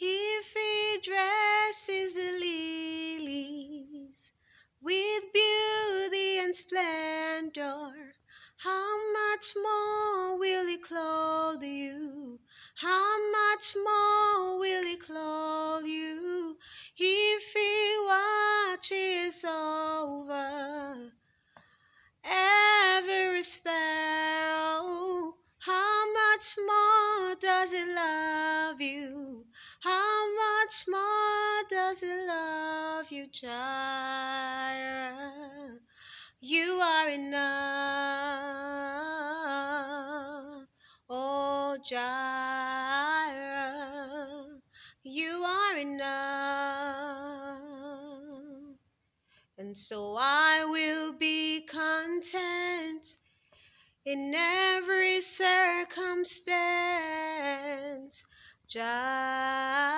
If He dresses the lilies with beauty and splendor, how much more will He clothe you? How much more will He clothe you? If He watches over every sparrow, how much more does He love you? How much more does He love you, Jireh? You are enough, oh Jireh. You are enough. And so I will be content in every circumstance. Jireh,